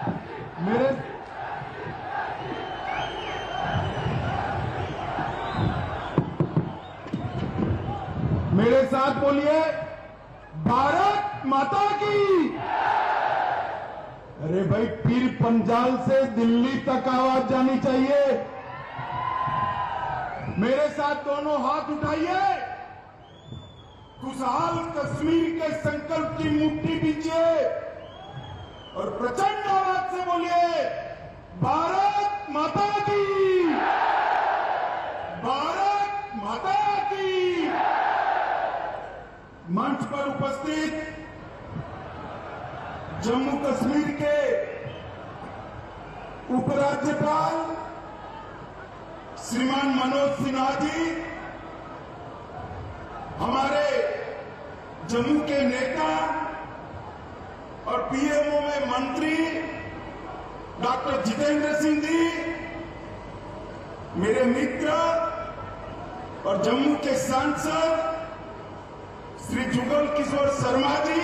मेरे मेरे साथ बोलिए, भारत माता की। अरे भाई, पीर पंजाल से दिल्ली तक आवाज जानी चाहिए। मेरे साथ दोनों हाथ उठाइए, खुशहाल कश्मीर के संकल्प की मुट्ठी दीजिए और प्रचंड आवाज से बोलिए, भारत माता की, भारत माता की। मंच पर उपस्थित जम्मू कश्मीर के उपराज्यपाल श्रीमान मनोज सिन्हा जी, हमारे जम्मू के नेता और पीएमओ में मंत्री डॉक्टर जितेंद्र सिंह जी, मेरे मित्र और जम्मू के सांसद श्री जुगल किशोर शर्मा जी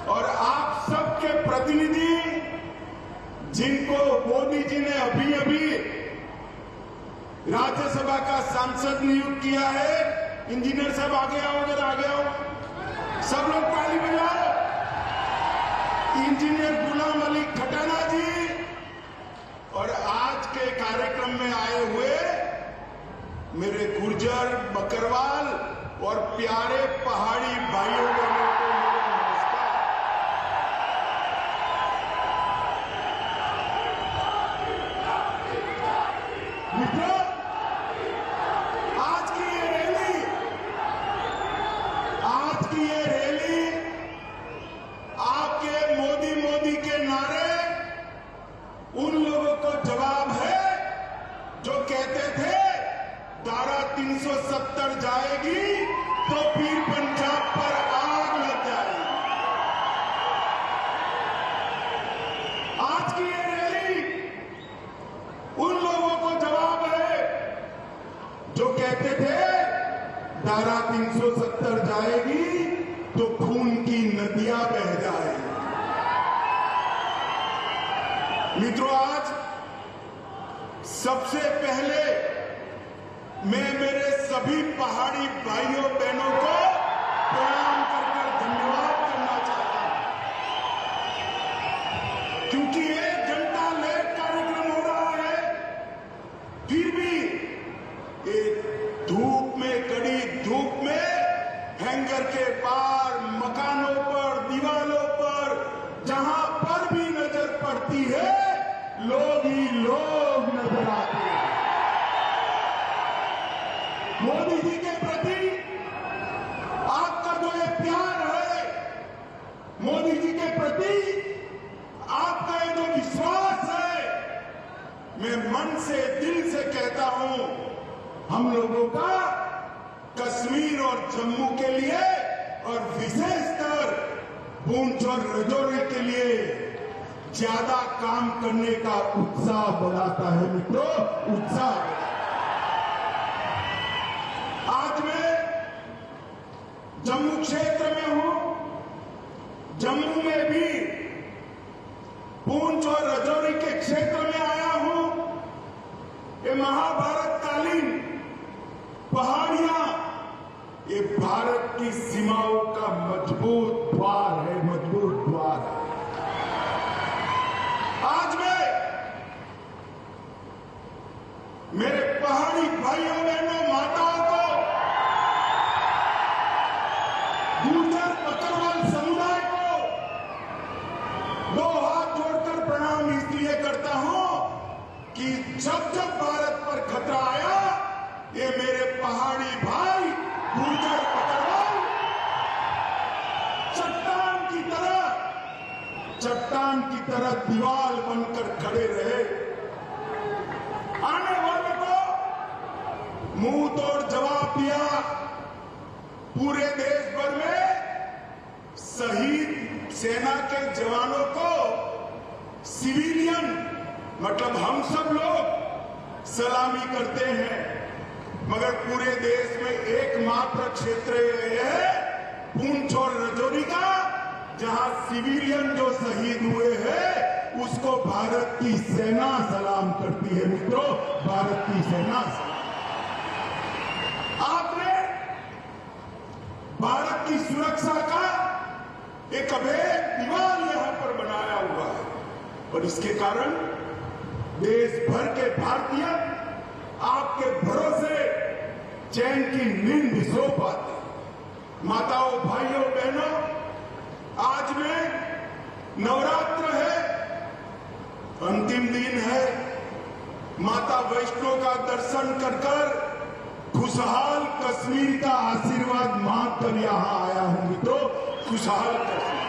और आप सबके प्रतिनिधि, जिनको मोदी जी ने अभी अभी राज्यसभा का सांसद नियुक्त किया है। इंजीनियर साहब आगे आओ, जरा आगे आओ, सब लोग ताली बजाओ। इंजीनियर गुलाम अली खटाना जी और आज के कार्यक्रम में आए हुए मेरे गुर्जर, बकरवाल और प्यारे पहाड़ी भाइयों बहनों को मेरा नमस्कार। मित्रों, आज की ये रैली आपके मोदी मोदी के नारे उन लोगों को जवाब है जो कहते थे धारा 370 जाएगी तो फिर पंजाब पर आग लग जाएगी। आज की ये रैली उन लोगों को जवाब है जो कहते थे धारा 370 जाएगी तो खून की नदियां बह जाएगी। मित्रों, आज सबसे पहले मैं मेरे सभी पहाड़ी भाइयों बहनों को प्रणाम कर धन्यवाद करना चाहता हूं, क्योंकि 1 घंटा लेट कार्यक्रम हो रहा है, फिर भी एक धूप में, कड़ी धूप में, हैंगर के पार, मकानों पर, दीवारों पर, जहां पर भी नजर पड़ती है, लोग ही लोग नजर आते हैं। मोदी जी के प्रति आपका जो ये प्यार है, मोदी जी के प्रति आपका ये जो विश्वास है, मैं मन से, दिल से कहता हूं, हम लोगों का कश्मीर और जम्मू के लिए और विशेषकर पूंछ और राजौरी के लिए ज्यादा काम करने का उत्साह बढ़ाता है। मित्रों, उत्साह। आज मैं जम्मू क्षेत्र में हूं, जम्मू में भी पूंछ और राजौरी के क्षेत्र में आया हूं। ये महाभारतकालीन पहाड़ियां, ये भारत की सीमाओं का मजबूत द्वार है, मजबूत द्वार है। आज मैं मेरे पहाड़ी भाइयों बहनों, माताओं को, गुर्जर बकरवाल समुदाय को 2 हाथ जोड़कर प्रणाम इसलिए करता हूं कि जब जब भारत पर खतरा आया, ये मेरे पहाड़ी भाई गुर्जर बकरवाल चट्टान की तरह दीवार बनकर खड़े रहे। आने वाले को मुंह तोड़ जवाब दिया। पूरे देश भर में शहीद सेना के जवानों को सिविलियन, मतलब हम सब लोग सलामी करते हैं, मगर पूरे देश में एकमात्र क्षेत्र है पूंछ और राजौरी का, जहां सिविलियन जो शहीद हुए भारत की सेना सलाम करती है मित्रों, भारत की सेना सलाम। आपने भारत की सुरक्षा का एक अभेद दीवार यहां पर बनाया हुआ है और इसके कारण देश भर के भारतीय आपके भरोसे चैन की नींद भी सो पाते। माताओं, भाइयों, बहनों, आज में नवरात्र है, अंतिम दिन है। माता वैष्णो का दर्शन कर कर खुशहाल कश्मीर का आशीर्वाद मांगकर यहां आया हूं मित्रों, खुशहाल कश्मीर।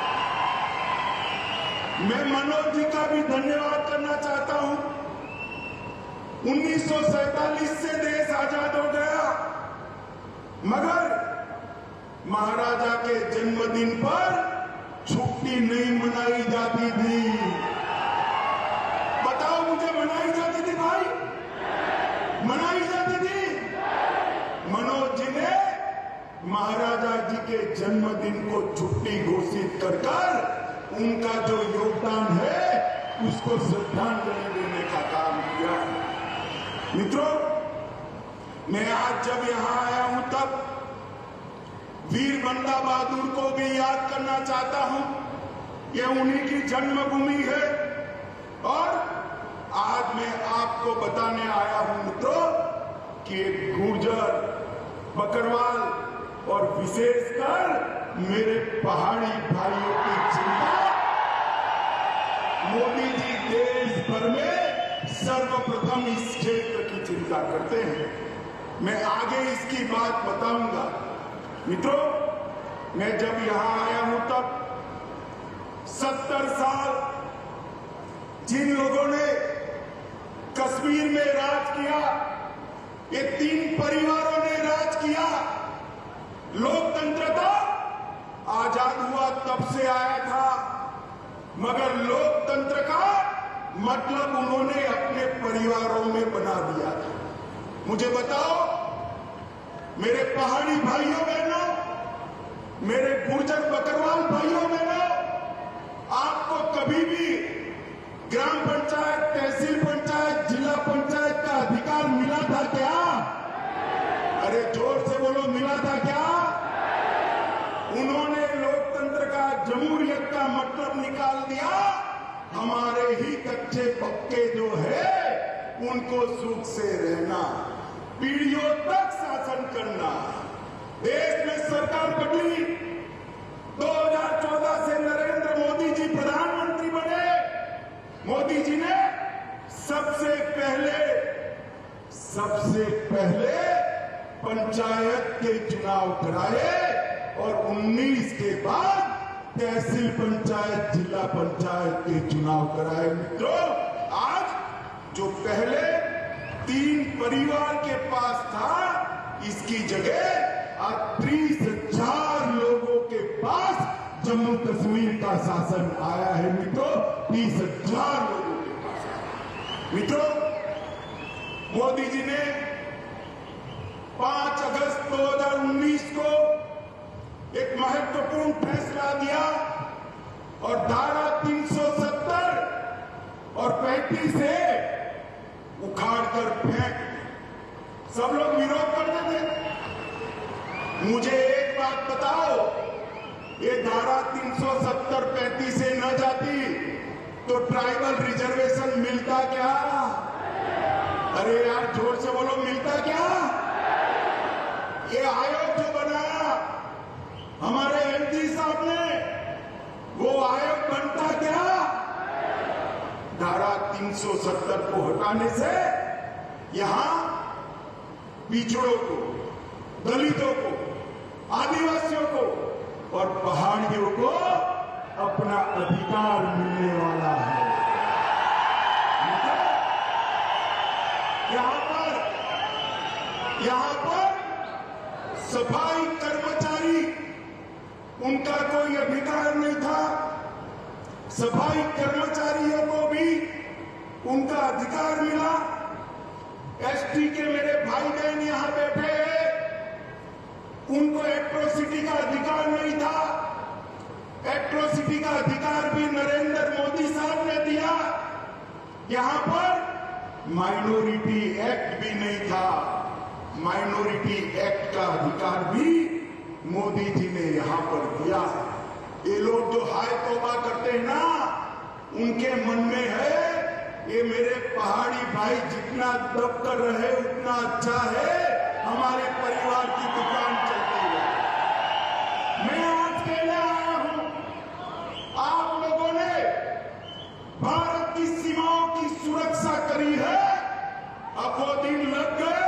मैं मनोज जी का भी धन्यवाद करना चाहता हूं। 1947 से देश आजाद हो गया, मगर महाराजा के जन्मदिन पर छुट्टी नहीं मनाई जाती थी। बताओ मुझे, मनाई जाती थी भाई? मनाई जाती थी? मनोज जी ने महाराजा जी के जन्मदिन को छुट्टी घोषित कर उनका जो योगदान है उसको श्रद्धांजलि देने का काम किया। मित्रों, मैं आज जब यहां आया हूं तब वीर बंदा बहादुर को भी याद करना चाहता हूं। यह उन्हीं की जन्मभूमि है और आज मैं आपको बताने आया हूं मित्रों कि एक गुर्जर, बकरवाल और विशेषकर मेरे पहाड़ी भाइयों की चिंता मोदी जी देश भर में सर्वप्रथम इस क्षेत्र की चिंता करते हैं। मैं आगे इसकी बात बताऊंगा। मित्रों, मैं जब यहां आया हूं तब 70 साल जिन लोगों ने कश्मीर में राज किया, ये 3 परिवारों ने राज किया। लोकतंत्र तो आजाद हुआ तब से आया था, मगर लोकतंत्र का मतलब उन्होंने अपने परिवारों में बना दिया था। मुझे बताओ मेरे पहाड़ी भाइयों बहनों, मेरे गुर्जर बकरवाल भाइयों बहनों, आपको कभी भी ग्राम पंचायत, तहसील पंचायत, जिला पंचायत का अधिकार मिला था क्या? अरे जोर से बोलो, मिला था क्या? उन्होंने लोकतंत्र का, जमहूरियत का मतलब निकाल दिया। हमारे ही कच्चे पक्के जो है उनको सुख से रहना, पीढ़ियों तक शासन करना। देश में सरकार बदली, 2014 से नरेंद्र मोदी जी प्रधानमंत्री बने। मोदी जी ने सबसे पहले पंचायत के चुनाव कराए और 19 के बाद तहसील पंचायत, जिला पंचायत के चुनाव कराए। मित्रों, आज जो पहले 3 परिवार के पास था, इसकी जगह आज 30,000 लोगों के पास जम्मू कश्मीर का शासन आया है। मित्रों, 30,000 लोगों के पास। मित्रों, मोदी जी ने 5 अगस्त 2019 को एक महत्वपूर्ण फैसला दिया और धारा 370 और 35 से उखाड़कर फेंक। सब लोग विरोध करते थे। मुझे एक बात बताओ, ये धारा 370-35 से न जाती तो ट्राइबल रिजर्वेशन मिलता क्या? अरे यार जोर से बोलो, मिलता क्या? ये आयोग जो बनाया हमारे एमपी साहब ने, वो आयोग बनता क्या? धारा 370 को हटाने से यहां पिछड़ों को, दलितों को, आदिवासियों को और पहाड़ियों को अपना अधिकार मिलने वाला है। यहां पर सफाई कर्मचारी, उनका कोई अधिकार नहीं था। सफाई कर्मचारियों को भी उनका अधिकार मिला। एसटी के मेरे भाई बहन यहां बैठे हैं, उनको एट्रोसिटी का अधिकार नहीं था। एट्रोसिटी का अधिकार भी नरेंद्र मोदी साहब ने दिया। यहां पर माइनॉरिटी एक्ट भी नहीं था। माइनॉरिटी एक्ट का अधिकार भी मोदी जी ने यहां पर दिया है। ये लोग जो हाय तौबा करते हैं ना, उनके मन में है ये मेरे पहाड़ी भाई जितना दब कर रहे उतना अच्छा है, हमारे परिवार की दुकान चलती है। मैं आज कहने आया हूं, आप लोगों ने भारत की सीमाओं की सुरक्षा करी है, अब वो दिन लग गए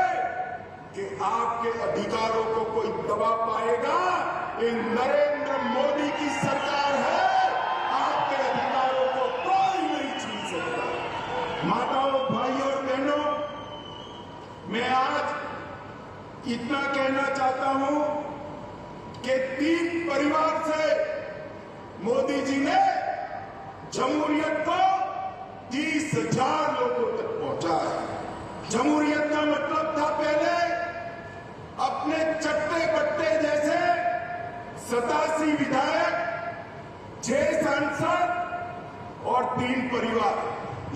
कि आपके अधिकारों को कोई दबा पाएगा। ये नरेंद्र मोदी की सरकार है, आपके अधिकारों को कोई नहीं छीन सकता। माताओं, भाइयों और बहनों, मैं आज इतना कहना चाहता हूं कि 3 परिवार से मोदी जी ने जमहूरियत को 30,000 लोगों तक पहुंचा है। जमहूरियत का मतलब था पहले अपने चट्टे बट्टे जैसे 87 विधायक, 6 सांसद और 3 परिवार।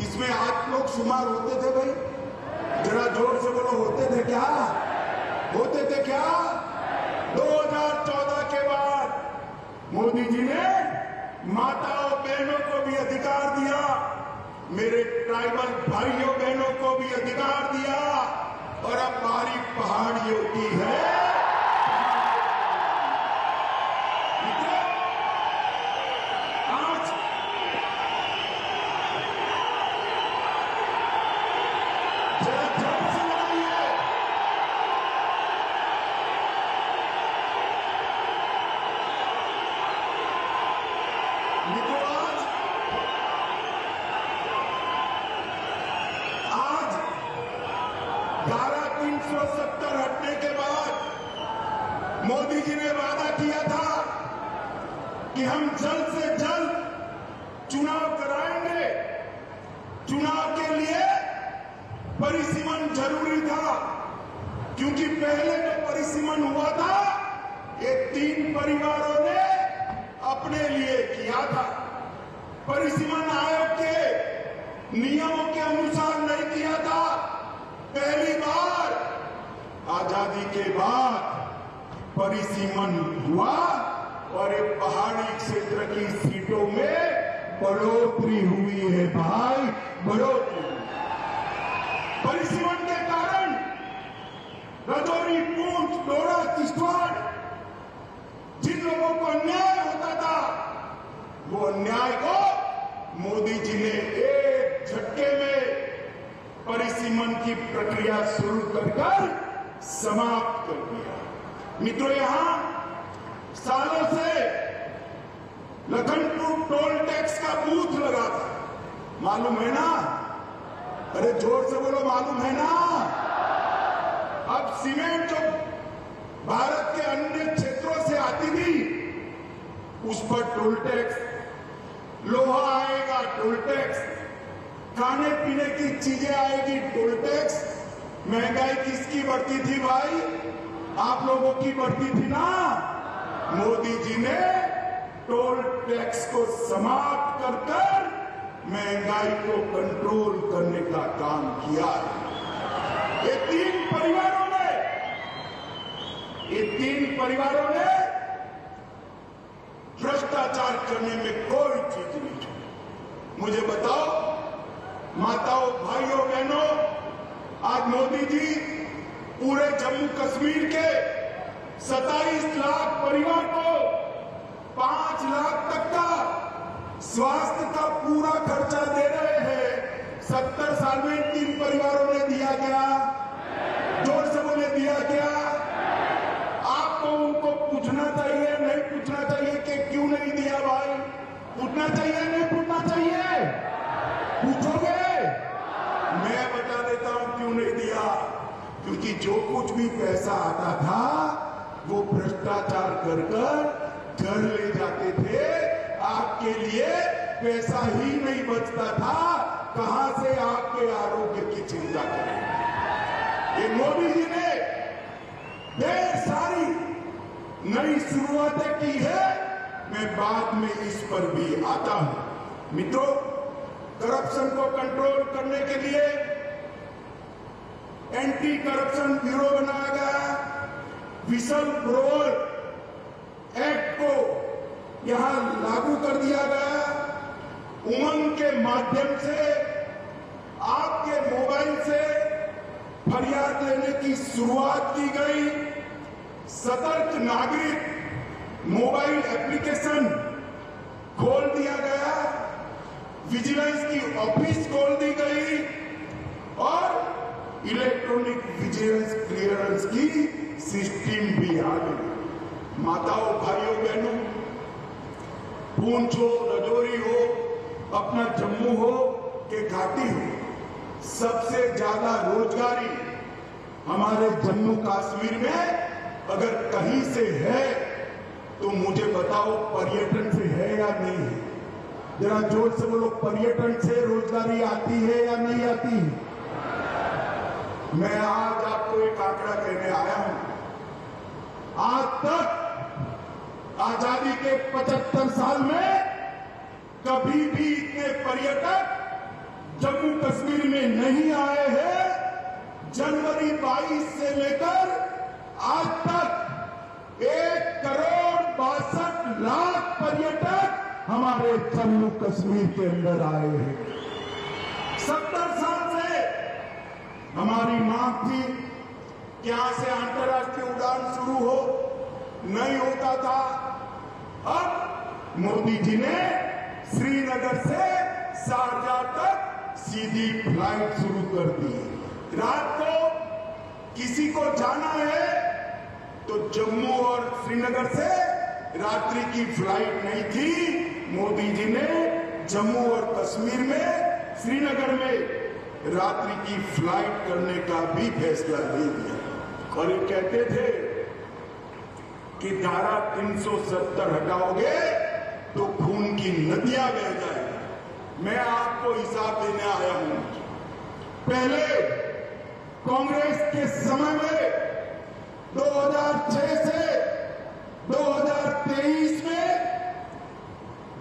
इसमें आप लोग शुमार होते थे भाई? जरा जोर से बोलो, होते थे क्या? होते थे क्या? 2014 के बाद मोदी जी ने माताओं बहनों को भी अधिकार दिया, मेरे ट्राइबल भाइयों बहनों को भी अधिकार दिया, और अब बारी पहाड़ियों की है। आज जरा जोर से लगाइए। आज 370 हटने के बाद मोदी जी ने वादा किया था कि हम जल्द से जल्द चुनाव कराएंगे। चुनाव के लिए परिसीमन जरूरी था, क्योंकि पहले जो परिसीमन हुआ था ये 3 परिवारों ने अपने लिए किया था। परिसीमन आयोग के नियमों के अनुसार नहीं किया था। पहली बार आजादी के बाद परिसीमन हुआ और एक पहाड़ी क्षेत्र की सीटों में बढ़ोतरी हुई है भाई, बढ़ोतरी। परिसीमन के कारण राजौरी, पूंछ, डोडा, किश्तवाड़ जिन लोगों को अन्याय होता था, वो अन्याय को मोदी जी ने एक झटके में परिसीमन की प्रक्रिया शुरू कर समाप्त कर दिया। मित्रों, यहां सालों से लखनपुर टोल टैक्स का बूथ लगा था, मालूम है ना? अरे जोर से बोलो, मालूम है ना? अब सीमेंट जो भारत के अन्य क्षेत्रों से आती थी उस पर टोल टैक्स, लोहा आएगा टोल टैक्स, खाने पीने की चीजें आएगी टोल टैक्स। महंगाई किसकी बढ़ती थी भाई? आप लोगों की बढ़ती थी ना। मोदी जी ने टोल टैक्स को समाप्त कर महंगाई को कंट्रोल करने का काम किया है। ये 3 परिवारों ने भ्रष्टाचार करने में कोई चीज नहीं छोड़ी। मुझे बताओ माताओं, भाइयों, बहनों, आज मोदी जी पूरे जम्मू कश्मीर के 27 लाख परिवार को 5 लाख तक का स्वास्थ्य का पूरा खर्चा दे रहे हैं। 70 साल में 3 परिवारों ने दिया क्या? जोर से बोले, दिया क्या? आपको उनको पूछना चाहिए, नहीं पूछना चाहिए कि क्यों नहीं दिया भाई? पूछना चाहिए, नहीं पूछना चाहिए? पूछोगे? मैं बता देता हूं क्यों नहीं दिया। क्योंकि जो कुछ भी पैसा आता था वो भ्रष्टाचार कर घर ले जाते थे। आपके लिए पैसा ही नहीं बचता था, कहां से आपके आरोग्य की चिंता करें। ये मोदी जी ने ढेर सारी नई शुरुआतें की है, मैं बाद में इस पर भी आता हूं। मित्रों, करप्शन को कंट्रोल करने के लिए एंटी करप्शन ब्यूरो बनाया गया। विसल ब्लोअर एक्ट को यहां लागू कर दिया गया। उमंग के माध्यम से आपके मोबाइल से फरियाद लेने की शुरुआत की गई। सतर्क नागरिक मोबाइल एप्लीकेशन खोल दिया गया। विजिलेंस की ऑफिस खोल दी गई और इलेक्ट्रॉनिक विजिलेंस क्लियरेंस की सिस्टम भी आ गई। माताओं, भाइयों, बहनों, पूंछ हो, राजौरी हो, अपना जम्मू हो कि घाटी हो, सबसे ज्यादा रोजगारी हमारे जम्मू कश्मीर में अगर कहीं से है तो मुझे बताओ पर्यटन से है या नहीं है? जरा जोर से बोलो, पर्यटन से रोजगारी आती है या नहीं आती है? मैं आज आपको एक आंकड़ा कहने आया हूं। आज तक आजादी के 75 साल में कभी भी इतने पर्यटक जम्मू कश्मीर में नहीं आए हैं। जनवरी 22 से लेकर आज तक 1,62,00,000 पर्यटक हमारे जम्मू कश्मीर के अंदर आए हैं। 70 साल से हमारी मांग थी कि यहां से अंतर्राष्ट्रीय उड़ान शुरू हो, नहीं होता था। अब मोदी जी ने श्रीनगर से शारजाह तक सीधी फ्लाइट शुरू कर दी। रात को किसी को जाना है तो जम्मू और श्रीनगर से रात्रि की फ्लाइट नहीं थी। मोदी जी ने जम्मू और कश्मीर में, श्रीनगर में रात्रि की फ्लाइट करने का भी फैसला ले लिया। और ये कहते थे कि धारा 370 हटाओगे तो खून की नदियां बह जाएगी। मैं आपको हिसाब देने आया हूं। पहले कांग्रेस के समय में 2006 से 2023 में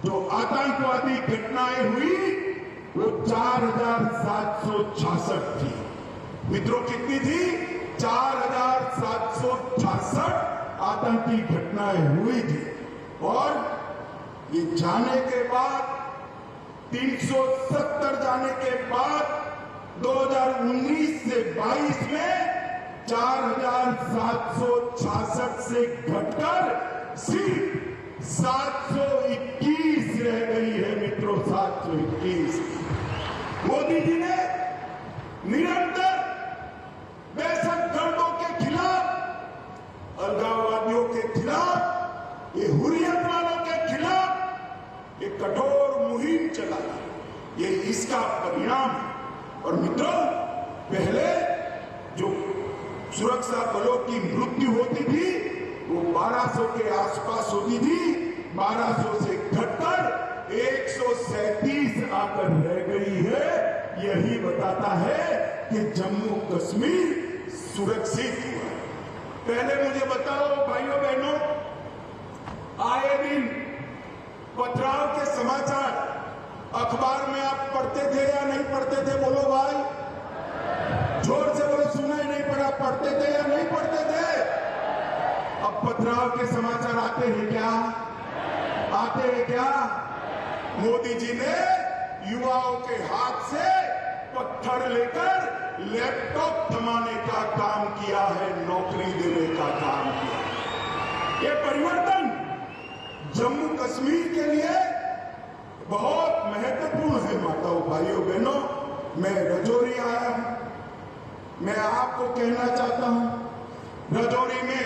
जो आतंकवादी घटनाएं हुई वो 4,766 थी। मित्रों, कितनी थी? 4,766 आतंकी घटनाएं हुई थी। और ये जाने के बाद 370 जाने के बाद 2019 से 22 में 4,766 से घटकर सिर्फ 721 रह गई है। मित्रों, 721। मोदी जी ने निरंतर दहशतगर्दों के खिलाफ, अलगाववादियों के खिलाफ, ये हुर्रियत वालों के खिलाफ एक कठोर मुहिम चलाई। ये इसका परिणाम है। और मित्रों, पहले जो सुरक्षा बलों की मृत्यु होती थी वो 1200 के आसपास होती थी। 1200 से घटकर 137 आकर रह गई है। यही बताता है कि जम्मू कश्मीर सुरक्षित हुआ है। पहले मुझे बताओ भाइयों बहनों, आए दिन पथराव के समाचार अखबार में आप पढ़ते थे या नहीं पढ़ते थे? बोलो भाई, जोर से बोलो। सुना ही नहीं पड़ा? पढ़ते थे या नहीं पढ़ते थे? अब पथराव के समाचार आते हैं क्या? आते हैं क्या? मोदी जी ने युवाओं के हाथ से पत्थर लेकर लैपटॉप थमाने का काम किया है, नौकरी देने का काम किया। ये परिवर्तन जम्मू कश्मीर के लिए बहुत महत्वपूर्ण है। माताओं, भाइयों, बहनों, मैं राजौरी आया हूं। मैं आपको कहना चाहता हूं, राजौरी में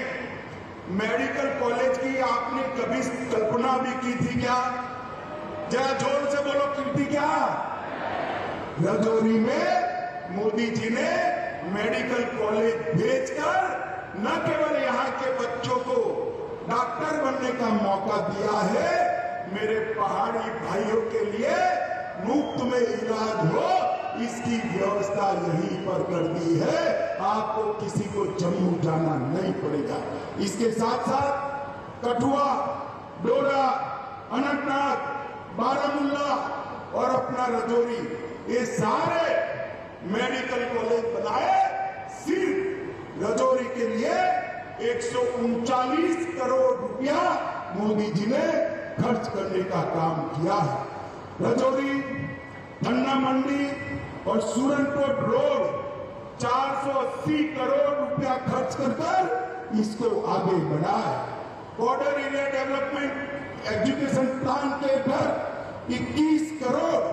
मेडिकल कॉलेज की आपने कभी कल्पना भी की थी क्या? जरा जोर से बोलो, की थी क्या? राजौरी में मोदी जी ने मेडिकल कॉलेज भेजकर न केवल यहाँ के बच्चों को डॉक्टर बनने का मौका दिया है, मेरे पहाड़ी भाइयों के लिए मुफ्त में इलाज हो इसकी व्यवस्था यहीं पर कर दी है। आपको किसी को जम्मू जाना नहीं पड़ेगा। इसके साथ साथ कठुआ, डोडा, अनंतनाग, बारामूला, और अपना रजौरी, ये सारे मेडिकल कॉलेज बनाए सिर्फ रजौरी के लिए 139 करोड़ रुपया मोदी जी ने खर्च करने का काम किया है। रजौरी, धन्ना मंडी और सूरनकोट रोड 480 करोड़ रुपया खर्च कर इसको आगे बढ़ाया। Border area development education plan के तहत 21 करोड़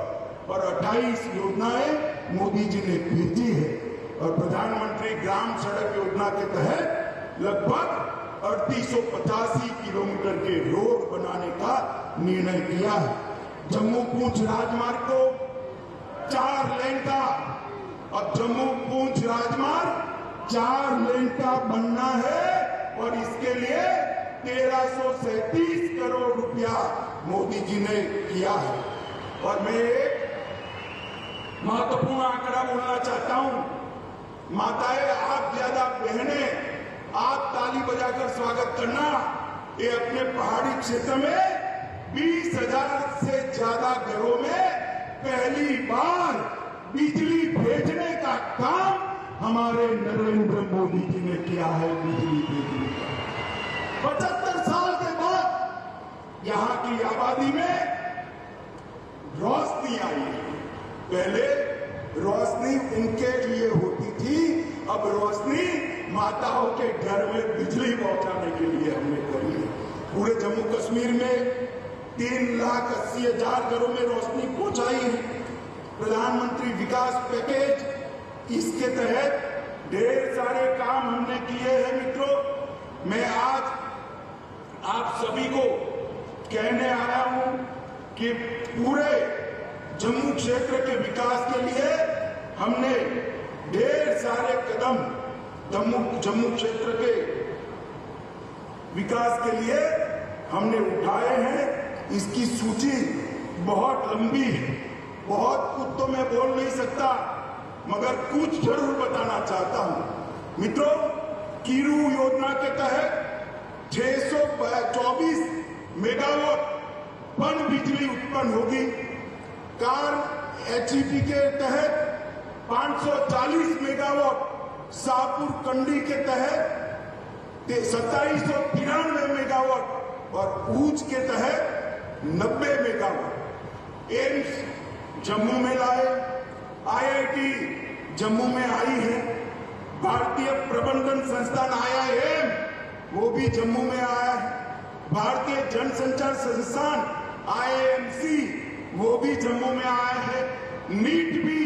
और 28 योजनाएं मोदी जी ने भेजी है और प्रधानमंत्री ग्राम सड़क योजना के तहत लगभग 3885 किलोमीटर के रोड बनाने का निर्णय किया है। जम्मू पूंछ राजमार्ग को 4 लेन का, अब जम्मू पूंछ राजमार्ग 4 लेन का बनना है और इसके लिए 1337 करोड़ रुपया मोदी जी ने किया है। और मैं एक महत्वपूर्ण आंकड़ा बोलना चाहता हूं। माताएं, आप ज्यादा बहनें, आप ताली बजाकर स्वागत करना। ये अपने पहाड़ी क्षेत्र में 20,000 से ज्यादा घरों में पहली बार बिजली भेजने का काम हमारे नरेंद्र मोदी जी ने किया है। बिजली भेजने का 75 साल के बाद यहां की आबादी में रोशनी आई है। पहले रोशनी उनके लिए होती थी, अब रोशनी माताओं के घर में बिजली पहुंचाने के लिए हमने करी है। पूरे जम्मू कश्मीर में 3,80,000 घरों में रोशनी पहुंचाई है। प्रधानमंत्री विकास पैकेज, इसके तहत ढेर सारे काम हमने किए हैं। मित्रों, मैं आज आप सभी को कहने आया हूं कि पूरे जम्मू क्षेत्र के विकास के लिए हमने ढेर सारे कदम जम्मू क्षेत्र के विकास के लिए हमने उठाए हैं। इसकी सूची बहुत लंबी है, बहुत कुछ तो मैं बोल नहीं सकता, मगर कुछ जरूर बताना चाहता हूं। मित्रों, कीरू योजना के तहत 624 मेगावाट पन बिजली उत्पन्न होगी। कार HEP के तहत 540 मेगावाट, शाहपुर कंडी के तहत 2793 मेगावाट और ऊंच के तहत 90 मेगावाट। एम्स जम्मू में लाए, IIT जम्मू में आई है, भारतीय प्रबंधन संस्थान IIM वो भी जम्मू में आया है, भारतीय जनसंचार संस्थान IIMC वो भी जम्मू में आया है। नीट भी,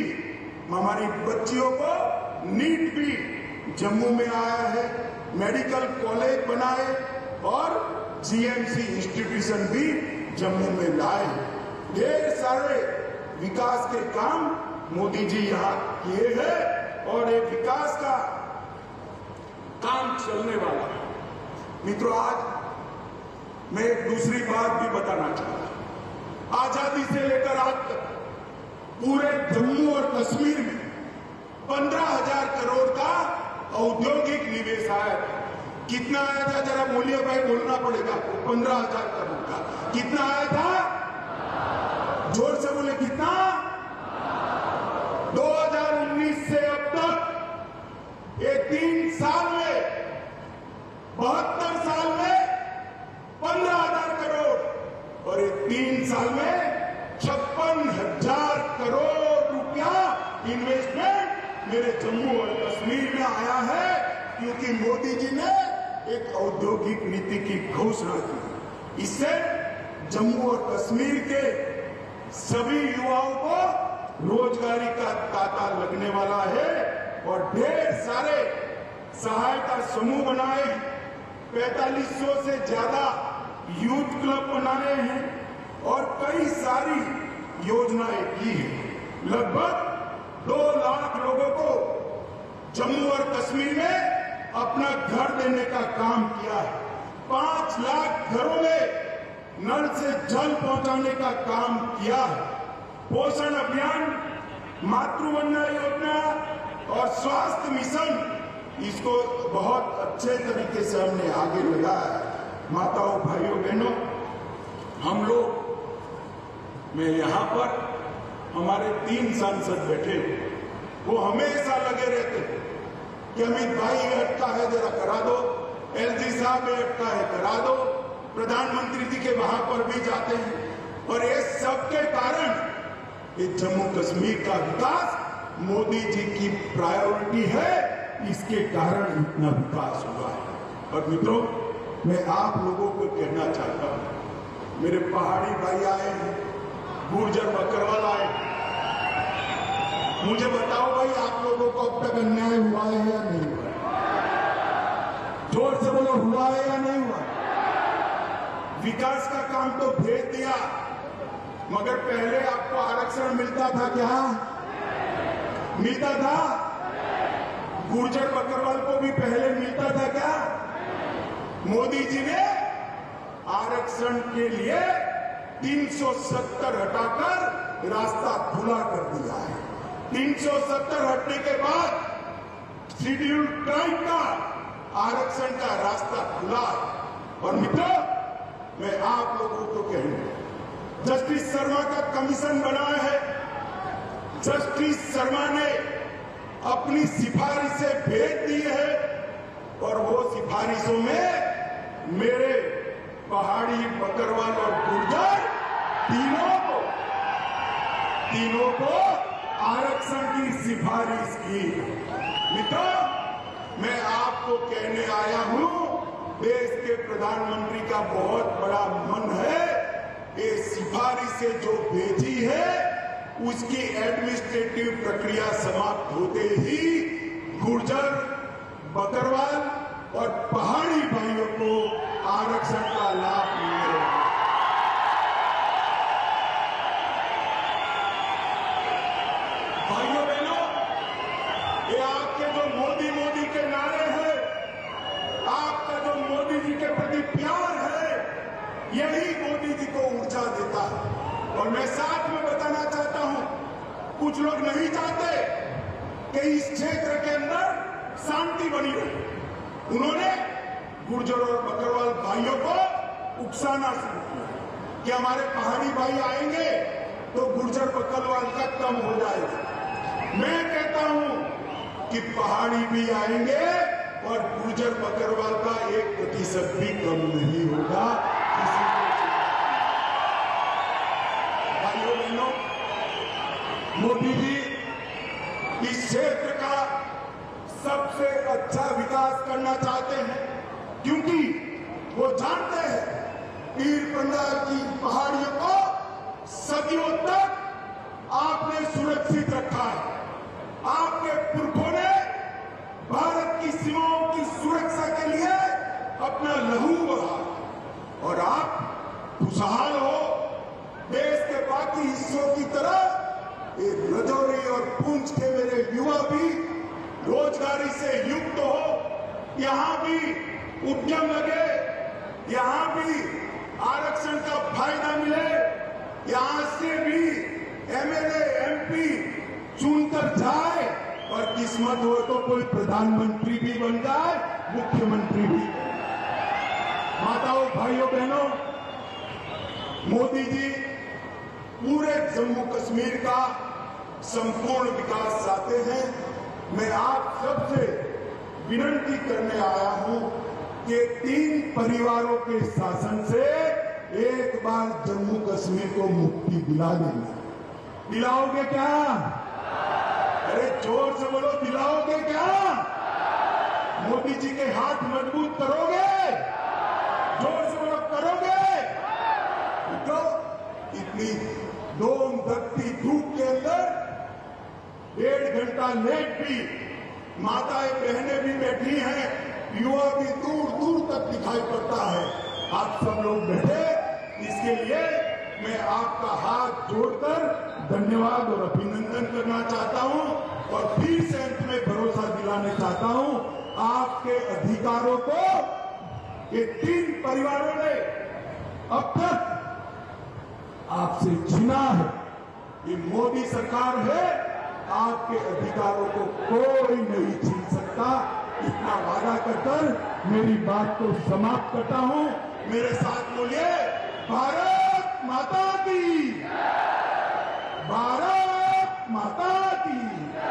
हमारी बच्चियों को नीट भी जम्मू में आया है। मेडिकल कॉलेज बनाए और GMC इंस्टीट्यूशन भी जम्मू में लाए। ढेर सारे विकास के काम मोदी जी यहाँ किए हैं और ये विकास का काम चलने वाला है। मित्रों, आज मैं एक दूसरी बात भी बताना चाहता हूं। आजादी से लेकर आज तक पूरे जम्मू और कश्मीर में 15,000 करोड़ का औद्योगिक निवेश आया था। कितना आया था जरा बोलिए भाई, बोलना पड़ेगा। 15,000 करोड़ का कितना आया था? जोर से बोले, कितना? 2019 से अब तक ये 3 साल में 72 साल में 15,000 करोड़ और ये 3 साल में 56,000 करोड़ रुपया इन्वेस्टमेंट मेरे जम्मू और कश्मीर में आया है, क्योंकि मोदी जी ने एक औद्योगिक नीति की घोषणा की। इससे जम्मू और कश्मीर के सभी युवाओं को रोजगारी का तांता लगने वाला है और ढेर सारे सहायता समूह बनाए, 4500 से ज्यादा यूथ क्लब बनाए हैं और कई सारी योजनाएं की हैं। लगभग 2 लाख लोगों को जम्मू और कश्मीर में अपना घर देने का काम किया है। 5 लाख घरों में नल से जल पहुंचाने का काम किया है। पोषण अभियान, मातृवंदना योजना और स्वास्थ्य मिशन, इसको बहुत अच्छे तरीके से हमने आगे लगाया है। माताओं, भाइयों, बहनों, हम लोग, मैं यहाँ पर हमारे 3 सांसद बैठे, वो हमेशा लगे रहते कि अमित भाई ये अटका है जरा करा दो, एलजी साहब ये अटका है करा दो, प्रधानमंत्री जी के वहां पर भी जाते हैं। और ये सबके कारण ये जम्मू कश्मीर का विकास मोदी जी की प्रायोरिटी है, इसके कारण इतना विकास हुआ है। और मित्रों, मैं आप लोगों को कहना चाहता हूं, मेरे पहाड़ी भाई आए हैं, गुर्जर बकरवाल आए, मुझे बताओ भाई आप लोगों को अब तक अन्याय हुआ है या नहीं हुआ? जोर से बोलो, हुआ है या नहीं हुआ? विकास का काम तो भेज दिया, मगर पहले आपको आरक्षण मिलता था क्या? मिलता था? गुर्जर बकरवाल को भी पहले मिलता था क्या? मोदी जी ने आरक्षण के लिए 370 हटाकर रास्ता खुला कर दिया है। 370 हटने के बाद शेड्यूल ट्राइब का आरक्षण का रास्ता खुला। और मित्रों, मैं आप लोगों को कहूंगा, जस्टिस शर्मा का कमीशन बना है, जस्टिस शर्मा ने अपनी सिफारिशें भेज दी है और वो सिफारिशों में मेरे पहाड़ी, बकरवाल और गुर्जर तीनों को आरक्षण की सिफारिश की। मित्रों, मैं आपको कहने आया हूं, देश के प्रधानमंत्री का बहुत बड़ा मन है, ये सिफारिशें जो भेजी है उसकी एडमिनिस्ट्रेटिव प्रक्रिया समाप्त होते ही गुर्जर, बकरवाल और पहाड़ी भाइयों को आरक्षण का लाभ मिलेगा। भाइयों बहनों, ये आपके जो मोदी मोदी के नारे हैं, आपका जो मोदी जी के प्रति प्यार है, यही मोदी जी को ऊर्जा देता है। और मैं साथ में बताना चाहता हूं, कुछ लोग नहीं चाहते कि इस क्षेत्र के अंदर शांति बनी रहे। उन्होंने गुर्जर और बकरवाल भाइयों को उकसाना शुरू किया कि हमारे पहाड़ी भाई आएंगे तो गुर्जर बकरवाल का कम हो जाएगा। मैं कहता हूं कि पहाड़ी भी आएंगे और गुर्जर बकरवाल का 1% भी कम नहीं होगा। भाइयों बहनों, मोदी जी इस क्षेत्र का सबसे अच्छा विकास करना चाहते हैं, क्योंकि वो जानते हैं पीर पंजाब की पहाड़ियों को सदियों तक आपने सुरक्षित रखा है। आपके पुरखों ने भारत की सीमाओं की सुरक्षा के लिए अपना लहू बहा, और आप खुशहाल हो। देश के बाकी हिस्सों की तरह राजौरी और पुंछ के मेरे युवा भी रोजगारी से युक्त हो, यहां भी उद्यम लगे, यहां भी आरक्षण का फायदा मिले, यहां से भी एमएलए एमपी चुनकर जाए और किस्मत हो तो कोई प्रधानमंत्री भी बन जाए, मुख्यमंत्री भी। माताओं, भाइयों बहनों, मोदी जी पूरे जम्मू कश्मीर का संपूर्ण विकास चाहते हैं। मैं आप सबसे विनती करने आया हूं कि 3 परिवारों के शासन से एक बार जम्मू कश्मीर को मुक्ति दिला देंगे। दिलाओगे क्या? अरे जोर से बोलो, दिलाओगे क्या? मोदी जी के हाथ मजबूत करोगे? जोर से बोलो, करोगे? तो इतनी दोम धकती धूप के अंदर 1.5 घंटा लेट भी माताएं बहनें भी बैठी हैं, युवा भी दूर दूर तक दिखाई पड़ता है। आप सब लोग बैठे, इसके लिए मैं आपका हाथ जोड़कर धन्यवाद और अभिनंदन करना चाहता हूं, और फिर से अंत में भरोसा दिलाने चाहता हूं, आपके अधिकारों को ये 3 परिवारों ने अब तक आपसे छीना है। ये मोदी सरकार है, आपके अधिकारों को कोई नहीं छीन सकता। इतना वादा कर मेरी बात को समाप्त करता हूं। मेरे साथ बोलिए, भारत माता की, भारत की